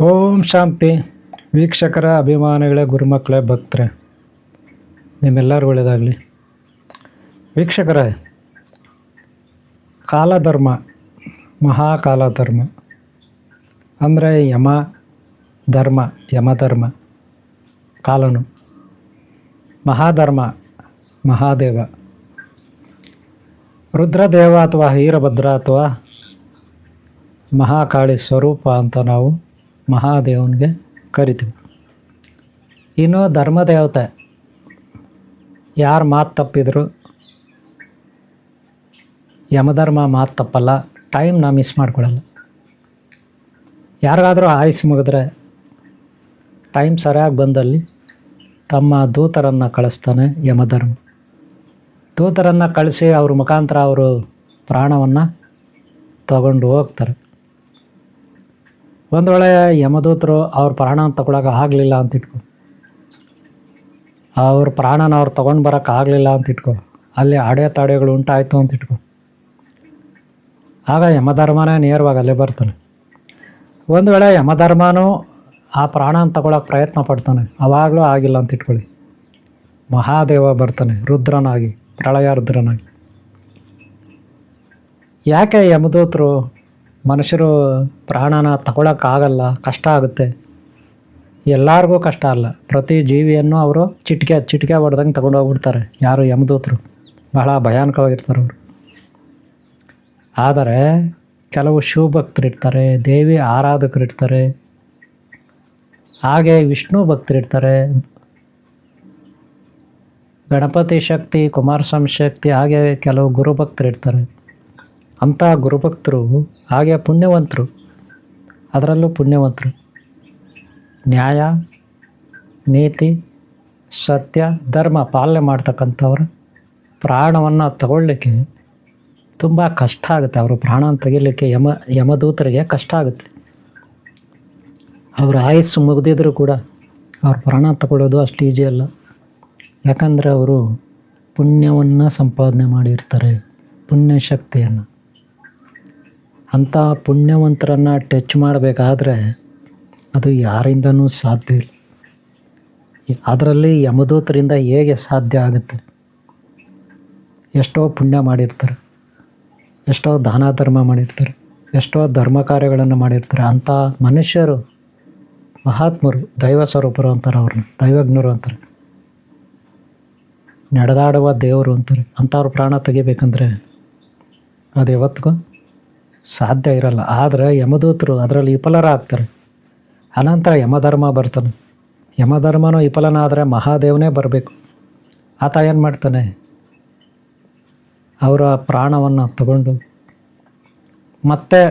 ಓಂ ಶಾಂತಿ. ವೀಕ್ಷಕರ ಅಭಿಮಾನಿಗಳೇ, ಗುರುಮಕ್ಕಳೇ, ಭಕ್ತರೆ, ನಿಮ್ಮೆಲ್ಲರೂ ಒಳ್ಳೆಯದಾಗಲಿ. ವೀಕ್ಷಕರೇ, ಕಾಲಧರ್ಮ, ಮಹಾಕಾಲಧರ್ಮ ಅಂದರೆ ಯಮಧರ್ಮ ಕಾಲನು, ಮಹಾಧರ್ಮ ಮಹಾದೇವ, ರುದ್ರದೇವ ಅಥವಾ ವೀರಭದ್ರ ಅಥವಾ ಮಹಾಕಾಳಿ ಸ್ವರೂಪ ಅಂತ ನಾವು ಮಹಾದೇವನಿಗೆ ಕರಿತೀವಿ. ಇನ್ನು ಧರ್ಮದೇವತೆ ಯಾರು ಮಾತು ತಪ್ಪಿದ್ರು ಯಮಧರ್ಮ ಮಾತು ತಪ್ಪಲ್ಲ, ಟೈಮ್ನ ಮಿಸ್ ಮಾಡ್ಕೊಳ್ಳಲ್ಲ. ಯಾರಿಗಾದರೂ ಆಯುಸ್ ಮುಗಿದ್ರೆ ಟೈಮ್ ಸರಿಯಾಗಿ ಬಂದಲ್ಲಿ ತಮ್ಮ ದೂತರನ್ನು ಕಳಿಸ್ತಾನೆ ಯಮಧರ್ಮ. ದೂತರನ್ನು ಕಳಿಸಿ ಅವ್ರ ಮುಖಾಂತರ ಅವರು ಪ್ರಾಣವನ್ನು ತಗೊಂಡು ಹೋಗ್ತಾರೆ. ಒಂದು ವೇಳೆ ಯಮದೂತರು ಅವ್ರ ಪ್ರಾಣ ತಗೊಳಕ್ಕೆ ಆಗಲಿಲ್ಲ ಅಂತ ಇಟ್ಕೊ, ಅವ್ರ ಪ್ರಾಣನ ಅವ್ರು ತೊಗೊಂಡು ಬರೋಕ್ಕೆ ಆಗಲಿಲ್ಲ ಅಂತ ಇಟ್ಕೊ, ಅಲ್ಲಿ ಅಡೆತಡೆಗಳು ಉಂಟಾಯಿತು ಅಂತ ಇಟ್ಕೊ, ಆಗ ಯಮಧರ್ಮನೇ ನೇರವಾಗಿ ಅಲ್ಲೇ ಬರ್ತಾನೆ. ಒಂದು ವೇಳೆ ಯಮಧರ್ಮನೂ ಆ ಪ್ರಾಣನ ತಗೊಳಕ್ಕೆ ಪ್ರಯತ್ನ ಪಡ್ತಾನೆ, ಆವಾಗಲೂ ಆಗಿಲ್ಲ ಅಂತ ಇಟ್ಕೊಳ್ಳಿ, ಮಹಾದೇವ ಬರ್ತಾನೆ ರುದ್ರನಾಗಿ, ಪ್ರಳಯ ರುದ್ರನಾಗಿ. ಯಾಕೆ ಯಮದೂತರು ಮನುಷ್ಯರು ಪ್ರಾಣನ ತಗೊಳಕ್ಕಾಗಲ್ಲ, ಕಷ್ಟ ಆಗುತ್ತೆ? ಎಲ್ಲರಿಗೂ ಕಷ್ಟ ಅಲ್ಲ, ಪ್ರತಿ ಜೀವಿಯನ್ನು ಅವರು ಚಿಟಿಕೆ ಹೊಡೆದಂಗೆ ತಗೊಂಡೋಗ್ಬಿಡ್ತಾರೆ ಯಾರು ಯಮದೂತರು. ಬಹಳ ಭಯಾನಕವಾಗಿರ್ತಾರೆ ಅವರು. ಆದರೆ ಕೆಲವು ಶಿವಭಕ್ತರಿರ್ತಾರೆ, ದೇವಿ ಆರಾಧಕರಿರ್ತಾರೆ, ಹಾಗೆ ವಿಷ್ಣು ಭಕ್ತರಿರ್ತಾರೆ, ಗಣಪತಿ ಶಕ್ತಿ, ಕುಮಾರಸ್ವಾಮಿ ಶಕ್ತಿ, ಹಾಗೆ ಕೆಲವು ಗುರುಭಕ್ತರಿರ್ತಾರೆ. ಅಂಥ ಗುರುಭಕ್ತರು ಹಾಗೆ ಪುಣ್ಯವಂತರು, ಅದರಲ್ಲೂ ಪುಣ್ಯವಂತರು, ನ್ಯಾಯ, ನೀತಿ, ಸತ್ಯ, ಧರ್ಮ ಪಾಲನೆ ಮಾಡ್ತಕ್ಕಂಥವ್ರ ಪ್ರಾಣವನ್ನು ತಗೊಳ್ಳಿಕ್ಕೆ ತುಂಬ ಕಷ್ಟ ಆಗುತ್ತೆ. ಅವರು ಪ್ರಾಣನ ತೆಗಿಲಿಕ್ಕೆ ಯಮದೂತರಿಗೆ ಕಷ್ಟ ಆಗುತ್ತೆ. ಅವ್ರ ಆಯುಸ್ಸು ಮುಗಿದಿದ್ರು ಕೂಡ ಅವ್ರ ಪ್ರಾಣ ತಗೊಳ್ಳೋದು ಅಷ್ಟು ಈಜಿ ಅಲ್ಲ. ಯಾಕಂದರೆ ಅವರು ಪುಣ್ಯವನ್ನು ಸಂಪಾದನೆ ಮಾಡಿರ್ತಾರೆ, ಪುಣ್ಯಶಕ್ತಿಯನ್ನು. ಅಂಥ ಪುಣ್ಯವಂತರನ್ನು ಟಚ್ ಮಾಡಬೇಕಾದ್ರೆ ಅದು ಯಾರಿಂದನೂ ಸಾಧ್ಯ ಇಲ್ಲ. ಅದರಲ್ಲಿ ಯಮದೂತರಿಂದ ಹೇಗೆ ಸಾಧ್ಯ ಆಗುತ್ತೆ? ಎಷ್ಟೋ ಪುಣ್ಯ ಮಾಡಿರ್ತಾರೆ, ಎಷ್ಟೋ ದಾನ ಧರ್ಮ ಮಾಡಿರ್ತಾರೆ, ಎಷ್ಟೋ ಧರ್ಮ ಕಾರ್ಯಗಳನ್ನು ಮಾಡಿರ್ತಾರೆ. ಅಂಥ ಮನುಷ್ಯರು ಮಹಾತ್ಮರು, ದೈವ ಸ್ವರೂಪರು ಅಂತಾರೆ, ಅವ್ರನ್ನ ದೈವಜ್ಞರು ಅಂತಾರೆ, ನಡೆದಾಡುವ ದೇವರು ಅಂತಾರೆ. ಅಂಥವ್ರ ಪ್ರಾಣ ತೆಗಿಬೇಕಂದ್ರೆ ಅದು ಯಾವತ್ತಿಗೂ ಸಾಧ್ಯ ಇರಲ್ಲ. ಆದರೆ ಯಮದೂತರು ಅದರಲ್ಲಿ ವಿಫಲರಾಗ್ತಾರೆ. ಅನಂತರ ಯಮಧರ್ಮ ಬರ್ತಾನೆ. ಯಮಧರ್ಮನೂ ವಿಫಲನಾದರೆ ಮಹಾದೇವನೇ ಬರಬೇಕು. ಆತ ಏನು ಮಾಡ್ತಾನೆ? ಅವರ ಪ್ರಾಣವನ್ನು ತಗೊಂಡು ಮತ್ತೆ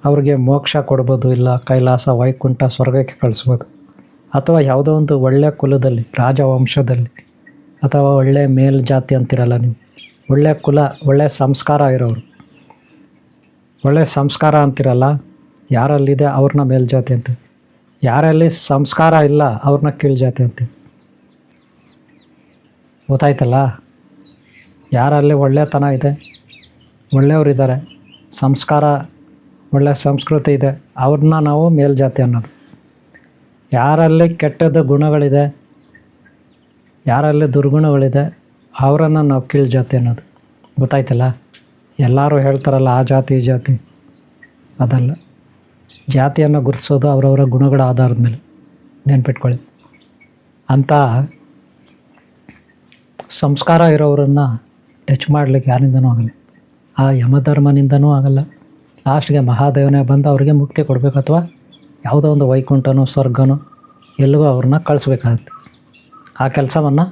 ಅವ್ರಿಗೆ ಮೋಕ್ಷ ಕೊಡ್ಬೋದು, ಇಲ್ಲ ಕೈಲಾಸ, ವೈಕುಂಠ, ಸ್ವರ್ಗಕ್ಕೆ ಕಳಿಸ್ಬೋದು. ಅಥವಾ ಯಾವುದೋ ಒಂದು ಒಳ್ಳೆಯ ಕುಲದಲ್ಲಿ, ರಾಜವಂಶದಲ್ಲಿ, ಅಥವಾ ಒಳ್ಳೆಯ ಮೇಲ್ಜಾತಿ ಅಂತಿರಲ್ಲ ನೀವು, ಒಳ್ಳೆಯ ಕುಲ, ಒಳ್ಳೆಯ ಸಂಸ್ಕಾರ ಇರೋರು, ಒಳ್ಳೆಯ ಸಂಸ್ಕಾರ ಅಂತಿರಲ್ಲ, ಯಾರಲ್ಲಿದೆ ಅವ್ರನ್ನ ಮೇಲ್ಜಾತಿ ಅಂತೀವಿ, ಯಾರಲ್ಲಿ ಸಂಸ್ಕಾರ ಇಲ್ಲ ಅವ್ರನ್ನ ಕೀಳ್ಜಾತಿ ಅಂತೀವಿ. ಗೊತ್ತಾಯ್ತಲ್ಲ? ಯಾರಲ್ಲಿ ಒಳ್ಳೆತನ ಇದೆ, ಒಳ್ಳೆಯವರಿದ್ದಾರೆ, ಸಂಸ್ಕಾರ, ಒಳ್ಳೆಯ ಸಂಸ್ಕೃತಿ ಇದೆ, ಅವ್ರನ್ನ ನಾವು ಮೇಲ್ಜಾತಿ ಅನ್ನೋದು. ಯಾರಲ್ಲಿ ಕೆಟ್ಟದ್ದು ಗುಣಗಳಿದೆ, ಯಾರಲ್ಲಿ ದುರ್ಗುಣಗಳಿದೆ, ಅವರನ್ನು ನಾವು ಕೀಳ್ಜಾತಿ ಅನ್ನೋದು. ಗೊತ್ತಾಯ್ತಲ್ಲ? ಎಲ್ಲರೂ ಹೇಳ್ತಾರಲ್ಲ ಆ ಜಾತಿ ಈ ಜಾತಿ, ಅದಲ್ಲ. ಜಾತಿಯನ್ನು ಗುರುತಿಸೋದು ಅವರವರ ಗುಣಗಳ ಆಧಾರದ ಮೇಲೆ. ನೆನ್ಪಿಟ್ಕೊಳ್ಳಿ. ಅಂಥ ಸಂಸ್ಕಾರ ಇರೋರನ್ನು ಟಚ್ ಮಾಡಲಿಕ್ಕೆ ಯಾರಿಂದನೂ ಆಗಲ್ಲ, ಆ ಯಮಧರ್ಮನಿಂದನೂ ಆಗಲ್ಲ. ಲಾಸ್ಟ್ಗೆ ಮಹಾದೇವನೇ ಬಂದು ಅವರಿಗೆ ಮುಕ್ತಿ ಕೊಡಬೇಕು, ಅಥವಾ ಯಾವುದೋ ಒಂದು ವೈಕುಂಠನೋ ಸ್ವರ್ಗನೋ ಎಲ್ಲಿಗೂ ಅವ್ರನ್ನ ಕಳಿಸ್ಬೇಕಾಗತ್ತೆ. ಆ ಕೆಲಸವನ್ನು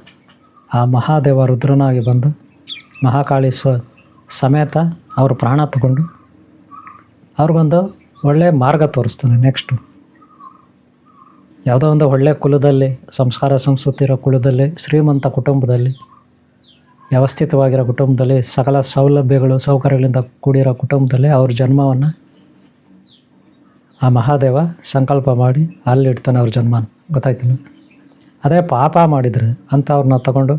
ಆ ಮಹಾದೇವ ರುದ್ರನಾಗಿ ಬಂದು ಮಹಾಕಾಳಿ ಸಮೇತ ಅವ್ರ ಪ್ರಾಣ ತಗೊಂಡು ಅವ್ರಿಗೊಂದು ಒಳ್ಳೆಯ ಮಾರ್ಗ ತೋರಿಸ್ತಾನೆ. ನೆಕ್ಸ್ಟು ಯಾವುದೋ ಒಂದು ಒಳ್ಳೆಯ ಕುಲದಲ್ಲಿ, ಸಂಸ್ಕಾರ ಸಂಸ್ಕೃತಿ ಇರೋ ಕುಲದಲ್ಲಿ, ಶ್ರೀಮಂತ ಕುಟುಂಬದಲ್ಲಿ, ವ್ಯವಸ್ಥಿತವಾಗಿರೋ ಕುಟುಂಬದಲ್ಲಿ, ಸಕಲ ಸೌಲಭ್ಯಗಳು ಸೌಕರ್ಯಗಳಿಂದ ಕೂಡಿರೋ ಕುಟುಂಬದಲ್ಲಿ ಅವ್ರ ಜನ್ಮವನ್ನು ಆ ಮಹಾದೇವ ಸಂಕಲ್ಪ ಮಾಡಿ ಅಲ್ಲಿಡ್ತಾನೆ ಅವ್ರ ಜನ್ಮನ. ಗೊತ್ತಾಯ್ತಿಲ್ಲ? ಅದೇ ಪಾಪ ಮಾಡಿದರೆ ಅಂಥವ್ರನ್ನ ತಗೊಂಡು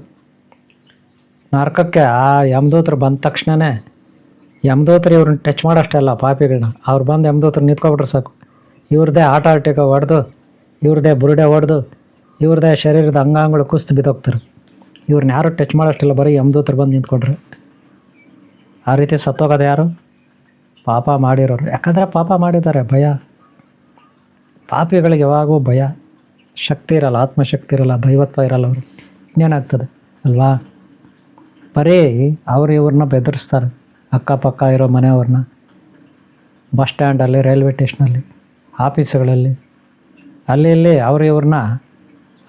ನರಕಕ್ಕೆ ಆ ಯಮದೂತರು ಬಂದ ತಕ್ಷಣವೇ ಯಮದೂತರು ಇವ್ರನ್ನ ಟಚ್ ಮಾಡೋಷ್ಟೇ ಅಲ್ಲ, ಪಾಪಿಗಳನ್ನ ಅವ್ರು ಬಂದು ಯಮದೂತರು ನಿಂತ್ಕೊಬಿಟ್ರೆ ಸಾಕು, ಇವ್ರದ್ದೇ ಆಟಾಟಿಕ ಹೊಡೆದು, ಇವ್ರದ್ದೇ ಬುರುಡೆ ಹೊಡೆದು, ಇವ್ರದ್ದೇ ಶರೀರದ ಅಂಗಾಂಗಗಳು ಕುಸ್ತು ಬಿದ್ದೋಗ್ತಾರೆ. ಇವ್ರನ್ನ ಯಾರು ಟಚ್ ಮಾಡೋಷ್ಟಿಲ್ಲ, ಬರೀ ಯಮದೂತರು ಬಂದು ನಿಂತ್ಕೊಂಡ್ರೆ. ಆ ರೀತಿ ಸತ್ತೋಗೋದು ಯಾರು? ಪಾಪ ಮಾಡಿರೋರು. ಯಾಕಂದರೆ ಪಾಪ ಮಾಡಿದ್ದಾರೆ, ಭಯ. ಪಾಪಿಗಳಿಗೆ ಯಾವಾಗೂ ಭಯ, ಶಕ್ತಿ ಇರಲ್ಲ, ಆತ್ಮಶಕ್ತಿ ಇರಲ್ಲ, ದೈವತ್ವ ಇರಲ್ಲ. ಅವರು ಇನ್ನೇನಾಗ್ತದೆ ಅಲ್ವಾ? ಬರೀ ಅವರು ಇವ್ರನ್ನ ಬೆದರಿಸ್ತಾರೆ, ಅಕ್ಕಪಕ್ಕ ಇರೋ ಮನೆಯವ್ರನ್ನ, ಬಸ್ ಸ್ಟ್ಯಾಂಡಲ್ಲಿ, ರೈಲ್ವೆ ಸ್ಟೇಷನಲ್ಲಿ, ಆಫೀಸುಗಳಲ್ಲಿ, ಅಲ್ಲಿ ಇಲ್ಲಿ ಅವರು ಇವ್ರನ್ನ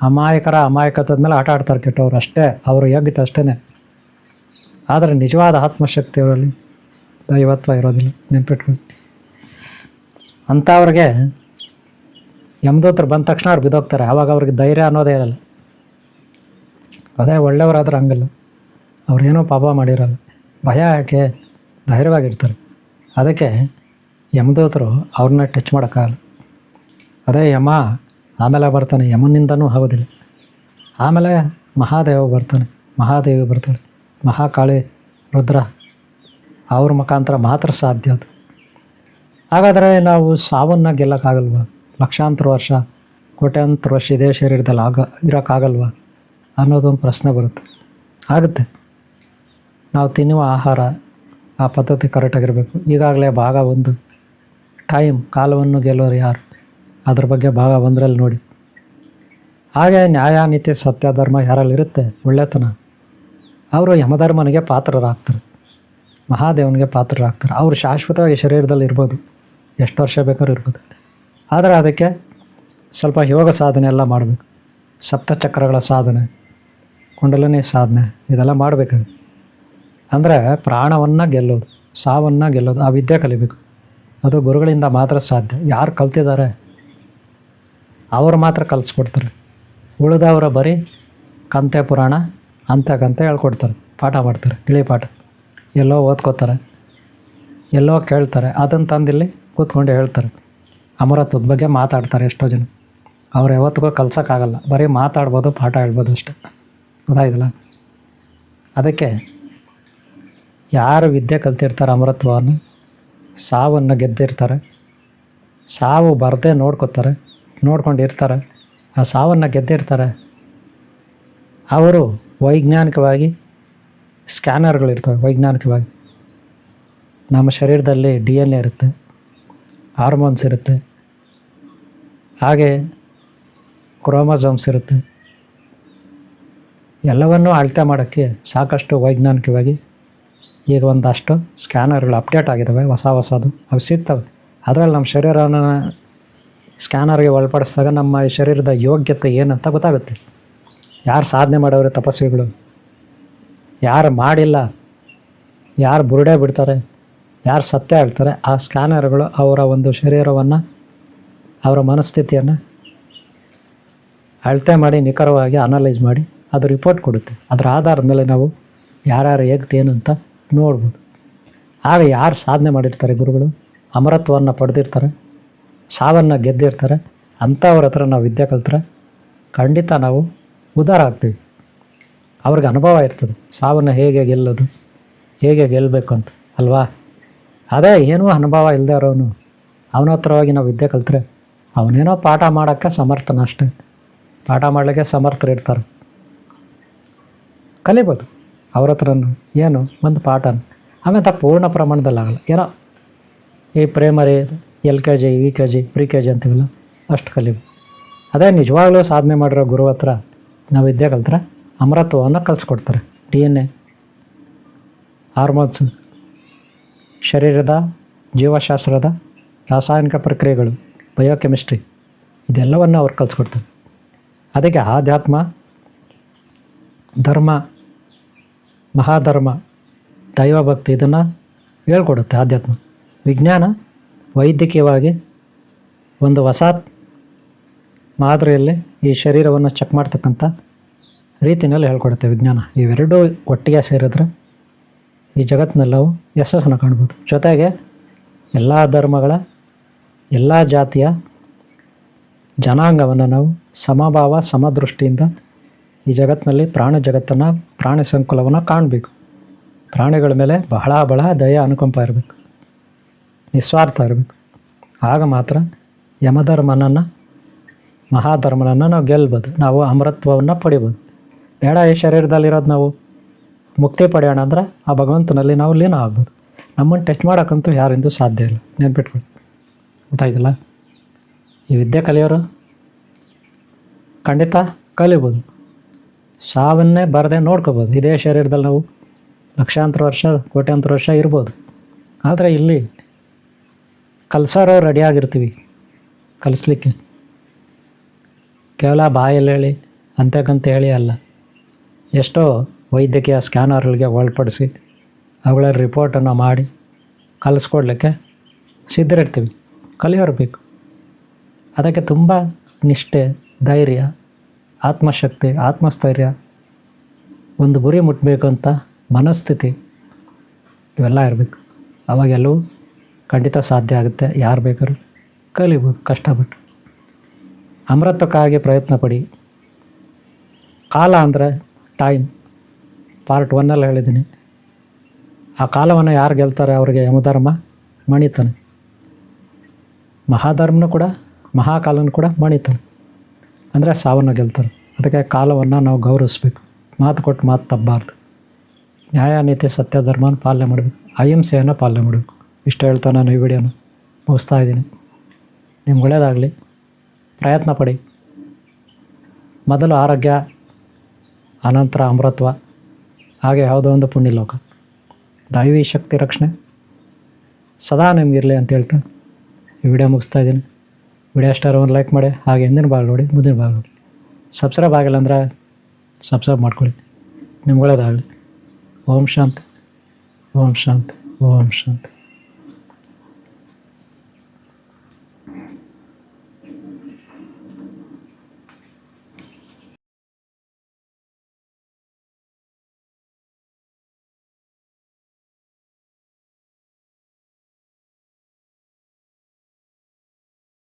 ಅಮಾಯಕತ್ವದ ಮೇಲೆ ಆಟ ಆಡ್ತಾರೆ ಕೆಟ್ಟವ್ರು. ಅಷ್ಟೇ, ಅವರು ಯೋಗ್ಯತೆ ಅಷ್ಟೇ. ಆದರೆ ನಿಜವಾದ ಆತ್ಮಶಕ್ತಿ ಅವರಲ್ಲಿ ದೈವತ್ವ ಇರೋದಿಲ್ಲ, ನೆನ್ಪಿಟ್ಕೊಂಡು. ಅಂಥವ್ರಿಗೆ ಯಮದೂತರು ಬಂದ ತಕ್ಷಣ ಅವ್ರು ಬಿದ್ದೋಗ್ತಾರೆ. ಆವಾಗ ಅವ್ರಿಗೆ ಧೈರ್ಯ ಅನ್ನೋದೇ ಇರಲ್ಲ. ಅದೇ ಒಳ್ಳೆಯವರಾದ್ರೆ ಹಂಗಲ್ಲ, ಅವ್ರೇನೋ ಪಾಪ ಮಾಡಿರಲ್ಲ, ಭಯ ಯಾಕೆ, ಧೈರ್ಯವಾಗಿರ್ತಾರೆ. ಅದಕ್ಕೆ ಯಮದೂತರು ಅವ್ರನ್ನ ಟಚ್ ಮಾಡೋಕ್ಕಾಗಲ್ಲ. ಅದೇ ಯಮ ಆಮೇಲೆ ಬರ್ತಾನೆ, ಯಮನಿಂದನೂ ಆಗೋದಿಲ್ಲ. ಆಮೇಲೆ ಮಹಾದೇವ ಬರ್ತಾನೆ, ಮಹಾದೇವಿ ಬರ್ತಾಳೆ, ಮಹಾಕಾಳಿ, ರುದ್ರ, ಅವ್ರ ಮುಖಾಂತರ ಮಾತ್ರ ಸಾಧ್ಯ ಅದು. ಹಾಗಾದರೆ ನಾವು ಸಾವನ್ನು ಗೆಲ್ಲಕ್ಕಾಗಲ್ವ? ಲಕ್ಷಾಂತರ ವರ್ಷ, ಕೋಟ್ಯಾಂತರ ವರ್ಷ ಇದೇ ಶರೀರದಲ್ಲಿ ಇರೋಕ್ಕಾಗಲ್ವ ಅನ್ನೋದೊಂದು ಪ್ರಶ್ನೆ ಬರುತ್ತೆ. ಆಗುತ್ತೆ. ನಾವು ತಿನ್ನುವ ಆಹಾರ, ಆ ಪದ್ಧತಿ ಕರೆಕ್ಟಾಗಿರಬೇಕು. ಈಗಾಗಲೇ ಭಾಗ 1 ಟೈಮ್, ಕಾಲವನ್ನು ಗೆಲ್ಲೋರು ಯಾರು, ಅದ್ರ ಬಗ್ಗೆ ಭಾಗ 1ರಲ್ಲಿ ನೋಡಿ. ಹಾಗೆ ನ್ಯಾಯ, ನೀತಿ, ಸತ್ಯ, ಧರ್ಮ ಯಾರಲ್ಲಿರುತ್ತೆ, ಒಳ್ಳೆತನ, ಅವರು ಯಮಧರ್ಮನಿಗೆ ಪಾತ್ರರಾಗ್ತಾರೆ, ಮಹಾದೇವನಿಗೆ ಪಾತ್ರರಾಗ್ತಾರೆ. ಅವರು ಶಾಶ್ವತವಾಗಿ ಶರೀರದಲ್ಲಿ ಇರ್ಬೋದು, ಎಷ್ಟು ವರ್ಷ ಬೇಕಾದ್ರೂ ಇರ್ಬೋದು. ಆದರೆ ಅದಕ್ಕೆ ಸ್ವಲ್ಪ ಯೋಗ ಸಾಧನೆ ಎಲ್ಲ ಮಾಡಬೇಕು. ಸಪ್ತಚಕ್ರಗಳ ಸಾಧನೆ, ಕುಂಡಲಿನಿ ಸಾಧನೆ, ಇದೆಲ್ಲ ಮಾಡಬೇಕಾಗುತ್ತೆ. ಅಂದರೆ ಪ್ರಾಣವನ್ನು ಗೆಲ್ಲೋದು, ಸಾವನ್ನು ಗೆಲ್ಲೋದು, ಆ ವಿದ್ಯೆ ಕಲಿಬೇಕು. ಅದು ಗುರುಗಳಿಂದ ಮಾತ್ರ ಸಾಧ್ಯ. ಯಾರು ಕಲ್ತಿದ್ದಾರೆ ಅವರು ಮಾತ್ರ ಕಲಿಸ್ಕೊಡ್ತಾರೆ. ಉಳಿದವರ ಬರೀ ಕಂತೆ ಪುರಾಣ ಅಂತೆ ಹೇಳ್ಕೊಡ್ತಾರೆ, ಪಾಠ ಮಾಡ್ತಾರೆ, ಗಿಳಿ ಪಾಠ. ಎಲ್ಲೋ ಓದ್ಕೋತಾರೆ, ಎಲ್ಲೋ ಕೇಳ್ತಾರೆ, ಅದನ್ನು ತಂದಿಲ್ಲಿ ಕೂತ್ಕೊಂಡು ಹೇಳ್ತಾರೆ. ಅಮರತ್ವದ ಬಗ್ಗೆ ಮಾತಾಡ್ತಾರೆ ಎಷ್ಟೋ ಜನ. ಅವ್ರು ಯಾವತ್ತಿಗೂ ಕಲ್ಸೋಕ್ಕಾಗಲ್ಲ, ಬರೀ ಮಾತಾಡ್ಬೋದು, ಪಾಠ ಹೇಳ್ಬೋದು ಅಷ್ಟೆ. ಗೊತ್ತಾಯ್ತಲ್ಲ? ಅದಕ್ಕೆ ಯಾರು ವಿದ್ಯೆ ಕಲ್ತಿರ್ತಾರೆ, ಅಮರತ್ವವನ್ನು, ಸಾವನ್ನು ಗೆದ್ದಿರ್ತಾರೆ, ಸಾವು ಬರದೇ ನೋಡ್ಕೊಂಡಿರ್ತಾರೆ, ಆ ಸಾವನ್ನು ಗೆದ್ದಿರ್ತಾರೆ, ಅವರು ವೈಜ್ಞಾನಿಕವಾಗಿ ಸ್ಕ್ಯಾನರ್ಗಳಿರ್ತವೆ. ವೈಜ್ಞಾನಿಕವಾಗಿ ನಮ್ಮ ಶರೀರದಲ್ಲಿ DNA ಇರುತ್ತೆ, ಹಾರ್ಮೋನ್ಸ್ ಇರುತ್ತೆ, ಹಾಗೆ ಕ್ರೋಮೋಸೋಮ್ಸ್ ಇರುತ್ತೆ. ಎಲ್ಲವನ್ನೂ ಅಳತೆ ಮಾಡೋಕ್ಕೆ ಸಾಕಷ್ಟು ವೈಜ್ಞಾನಿಕವಾಗಿ ಈಗ ಒಂದಷ್ಟು ಸ್ಕ್ಯಾನರ್ಗಳು ಅಪ್ಡೇಟ್ ಆಗಿದ್ದಾವೆ, ಹೊಸದು ಅವು ಸಿಗ್ತವೆ. ಅದರಲ್ಲಿ ನಮ್ಮ ಶರೀರನ ಸ್ಕ್ಯಾನರ್ಗೆ ಒಳಪಡಿಸಿದಾಗ ನಮ್ಮ ಶರೀರದ ಯೋಗ್ಯತೆ ಏನಂತ ಗೊತ್ತಾಗುತ್ತೆ. ಯಾರು ಸಾಧನೆ ಮಾಡೋರು, ತಪಸ್ವಿಗಳು, ಯಾರು ಮಾಡಿಲ್ಲ, ಯಾರು ಬುರುಡೆ ಬಿಡ್ತಾರೆ, ಯಾರು ಸತ್ಯ ಹೇಳ್ತಾರೆ, ಆ ಸ್ಕ್ಯಾನರ್ಗಳು ಅವರ ಒಂದು ಶರೀರವನ್ನು, ಅವರ ಮನಸ್ಥಿತಿಯನ್ನು ಅಳತೆ ಮಾಡಿ ನಿಖರವಾಗಿ ಅನಲೈಸ್ ಮಾಡಿ ಅದು ರಿಪೋರ್ಟ್ ಕೊಡುತ್ತೆ. ಅದರ ಆಧಾರದ ಮೇಲೆ ನಾವು ಯಾರ್ಯಾರು ಹೇಗ್ತೇನು ಅಂತ ನೋಡ್ಬೋದು. ಆಗ ಯಾರು ಸಾಧನೆ ಮಾಡಿರ್ತಾರೆ, ಗುರುಗಳು ಅಮರತ್ವವನ್ನು ಪಡೆದಿರ್ತಾರೆ, ಸಾವನ್ನು ಗೆದ್ದಿರ್ತಾರೆ, ಅಂಥವ್ರ ಹತ್ರ ನಾವು ವಿದ್ಯೆ ಕಲ್ತ್ರೆ ಖಂಡಿತ ನಾವು ಉದ್ಧಾರ ಆಗ್ತೀವಿ. ಅವ್ರಿಗೆ ಅನುಭವ ಇರ್ತದೆ, ಸಾವನ್ನು ಹೇಗೆ ಗೆಲ್ಲೋದು, ಹೇಗೆ ಗೆಲ್ಲಬೇಕು ಅಂತ ಅಲ್ವಾ? ಅದೇ ಏನೂ ಅನುಭವ ಇಲ್ಲದೆ ಇರೋನು ಅವನ ಹತ್ರ ಹೋಗಿ ನಾವು ವಿದ್ಯೆ ಕಲ್ತ್ರೆ ಅವನೇನೋ ಪಾಠ ಮಾಡೋಕ್ಕೆ ಸಮರ್ಥನ ಅಷ್ಟೇ. ಪಾಠ ಮಾಡಲಿಕ್ಕೆ ಸಮರ್ಥರು ಇರ್ತಾರೆ, ಕಲಿಬೋದು ಅವ್ರ ಹತ್ರನೂ ಏನು ಒಂದು ಪಾಠನ. ಆಮೇಲೆ ಪೂರ್ಣ ಪ್ರಮಾಣದಲ್ಲಿ ಆಗಲ್ಲ, ಏನೋ ಈ ಪ್ರೈಮರಿ, LKG, UKG, PKG ಅಂತೀವಲ್ಲ, ಅಷ್ಟು ಕಲಿಬೋದು. ಅದೇ ನಿಜವಾಗ್ಲೂ ಸಾಧನೆ ಮಾಡಿರೋ ಗುರು ಹತ್ರ ನಾವು ವಿದ್ಯೆ ಕಲ್ತ್ರೆ ಅಮರತ್ವವನ್ನು ಕಲಿಸ್ಕೊಡ್ತಾರೆ. DNA, ಹಾರ್ಮೋನ್ಸು, ಶರೀರದ ಜೀವಶಾಸ್ತ್ರದ ರಾಸಾಯನಿಕ ಪ್ರಕ್ರಿಯೆಗಳು, ಬಯೋಕೆಮಿಸ್ಟ್ರಿ, ಇದೆಲ್ಲವನ್ನು ಅವ್ರು ಕಲಿಸ್ಕೊಡ್ತಾರೆ. ಅದಕ್ಕೆ ಆಧ್ಯಾತ್ಮ, ಧರ್ಮ, ಮಹಾಧರ್ಮ, ದೈವಭಕ್ತಿ ಇದನ್ನು ಹೇಳ್ಕೊಡುತ್ತೆ ಆಧ್ಯಾತ್ಮ. ವಿಜ್ಞಾನ ವೈದ್ಯಕೀಯವಾಗಿ ಒಂದು ಹೊಸ ಮಾದರಿಯಲ್ಲಿ ಈ ಶರೀರವನ್ನು ಚೆಕ್ ಮಾಡ್ತಕ್ಕಂಥ ರೀತಿಯಲ್ಲಿ ಹೇಳ್ಕೊಡುತ್ತೆ ವಿಜ್ಞಾನ. ಇವೆರಡೂ ಒಟ್ಟಿಗೆ ಸೇರಿದ್ರೆ ಈ ಜಗತ್ತಿನಲ್ಲಿ ನಾವು ಯಶಸ್ಸನ್ನು ಕಾಣ್ಬೋದು. ಜೊತೆಗೆ ಎಲ್ಲ ಧರ್ಮಗಳ, ಎಲ್ಲ ಜಾತಿಯ ಜನಾಂಗವನ್ನು ನಾವು ಸಮಭಾವ, ಸಮದೃಷ್ಟಿಯಿಂದ ಈ ಜಗತ್ತಿನಲ್ಲಿ ಪ್ರಾಣಿ ಸಂಕುಲವನ್ನು ಕಾಣಬೇಕು. ಪ್ರಾಣಿಗಳ ಮೇಲೆ ಬಹಳ ದಯ, ಅನುಕಂಪ ಇರಬೇಕು, ನಿಸ್ವಾರ್ಥ ಇರಬೇಕು. ಆಗ ಮಾತ್ರ ಯಮಧರ್ಮನನ್ನು ಮಹಾಧರ್ಮನನ್ನು ನಾವು ಗೆಲ್ಬೋದು, ನಾವು ಅಮರತ್ವವನ್ನು ಪಡಿಬೋದು. ಬೇಡ ಈ ಶರೀರದಲ್ಲಿರೋದು ನಾವು ಮುಕ್ತಿ ಪಡೆಯೋಣ ಅಂದ್ರೆ ಆ ಭಗವಂತನಲ್ಲಿ ನಾವು ಲೀನ ಆಗ್ಬೋದು. ನಮ್ಮನ್ನು ಟೆಸ್ಟ್ ಮಾಡೋಕ್ಕಂತೂ ಯಾರಿಂದೂ ಸಾಧ್ಯ ಇಲ್ಲ, ನೆನ್ಪಿಟ್ಕೊಳ್ಳಿ. ಗೊತ್ತಾಯ್ತಲ್ಲ? ಈ ವಿದ್ಯೆ ಕಲಿಯೋರು ಖಂಡಿತ ಕಲಿಬೋದು, ಸಾವನ್ನೇ ಬರದೆ ನೋಡ್ಕೋಬೋದು. ಇದೇ ಶರೀರದಲ್ಲಿ ನಾವು ಲಕ್ಷಾಂತರ ವರ್ಷ ಕೋಟ್ಯಾಂತರ ವರ್ಷ ಇರ್ಬೋದು. ಆದರೆ ಇಲ್ಲಿ ಕಲಿಸೋರು ರೆಡಿಯಾಗಿರ್ತೀವಿ ಕಲಿಸ್ಲಿಕ್ಕೆ. ಕೇವಲ ಬಾಯಲ್ಲಿ ಹೇಳಿ ಅಂತ್ಯಕ್ಕಂತ ಹೇಳಿ ಅಲ್ಲ, ಎಷ್ಟೋ ವೈದ್ಯಕೀಯ ಸ್ಕ್ಯಾನರ್ಗಳಿಗೆ ಒಳಪಡಿಸಿ ಅವುಗಳ ರಿಪೋರ್ಟನ್ನು ಮಾಡಿ ಕಲಿಸ್ಕೊಡ್ಲಿಕ್ಕೆ ಸಿದ್ಧರಿರ್ತೀವಿ. ಕಲಿಯೋರು ಬೇಕು. ಅದಕ್ಕೆ ತುಂಬ ನಿಷ್ಠೆ, ಧೈರ್ಯ, ಆತ್ಮಶಕ್ತಿ, ಆತ್ಮಸ್ಥೈರ್ಯ, ಒಂದು ಗುರಿ ಮುಟ್ಟಬೇಕು ಅಂತ ಮನಸ್ಥಿತಿ, ಇವೆಲ್ಲ ಇರಬೇಕು. ಅವಾಗೆಲ್ಲವೂ ಖಂಡಿತ ಸಾಧ್ಯ ಆಗುತ್ತೆ. ಯಾರು ಬೇಕಾದ್ರೂ ಕಲಿಬೋದು ಕಷ್ಟಪಟ್ಟು. ಅಮೃತಕ್ಕಾಗಿ ಪ್ರಯತ್ನ ಪಡಿ. ಕಾಲ ಅಂದರೆ ಟೈಮ್, ಪಾರ್ಟ್ 1 ಹೇಳಿದ್ದೀನಿ. ಆ ಕಾಲವನ್ನು ಯಾರು ಗೆಲ್ತಾರೆ ಅವರಿಗೆ ಯಮಧರ್ಮ ಮಣಿತಾನೆ. ಮಹಾಧರ್ಮನೂ ಕೂಡ, ಮಹಾಕಾಲನೂ ಕೂಡ ಮಣಿತಾನೆ. ಅಂದರೆ ಸಾವನ್ನು ಗೆಲ್ತಾರೆ. ಅದಕ್ಕೆ ಕಾಲವನ್ನು ನಾವು ಗೌರವಿಸ್ಬೇಕು. ಮಾತು ಕೊಟ್ಟು ಮಾತು ತಪ್ಪಬಾರ್ದು. ನ್ಯಾಯ, ನೀತಿ, ಸತ್ಯ, ಧರ್ಮನ ಪಾಲನೆ ಮಾಡಬೇಕು. ಅಹಿಂಸೆಯನ್ನು ಪಾಲನೆ ಮಾಡಬೇಕು. ಇಷ್ಟು ಹೇಳ್ತಾ ನಾನು ಈ ವಿಡಿಯೋನ ಮುಗಿಸ್ತಾ ಇದ್ದೀನಿ. ನಿಮ್ಗೆ ಒಳ್ಳೆಯದಾಗಲಿ. ಪ್ರಯತ್ನ ಪಡಿ. ಮೊದಲು ಆರೋಗ್ಯ, ಅನಂತರ ಅಮೃತ್ವ, ಹಾಗೆ ಯಾವುದೋ ಒಂದು ಪುಣ್ಯಲೋಕ. ದೈವಿ ಶಕ್ತಿ ರಕ್ಷಣೆ ಸದಾ ನಿಮಗಿರಲಿ ಅಂತ ಹೇಳ್ತಾ ಈ ವಿಡಿಯೋ ಮುಗಿಸ್ತಾ ಇದ್ದೀನಿ. ವಿಡಿಯೋ ಇಷ್ಟ ಒಂದು ಲೈಕ್ ಮಾಡಿ, ಹಾಗೆ ಹಿಂದಿನ ಭಾಗ ನೋಡಿ, ಮುಂದಿನ ಭಾಗ ನೋಡಿ. ಸಬ್ಸ್ಕ್ರೈಬ್ ಆಗಿಲ್ಲ ಅಂದರೆ ಸಬ್ಸ್ಕ್ರೈಬ್ ಮಾಡ್ಕೊಳ್ಳಿ. ನಿಮ್ಗೆ ಒಳ್ಳೆಯದಾಗಲಿ. ಓಂ ಶಾಂತಿ, ಓಂ ಶಾಂತಿ, ಓಂ ಶಾಂತಿ.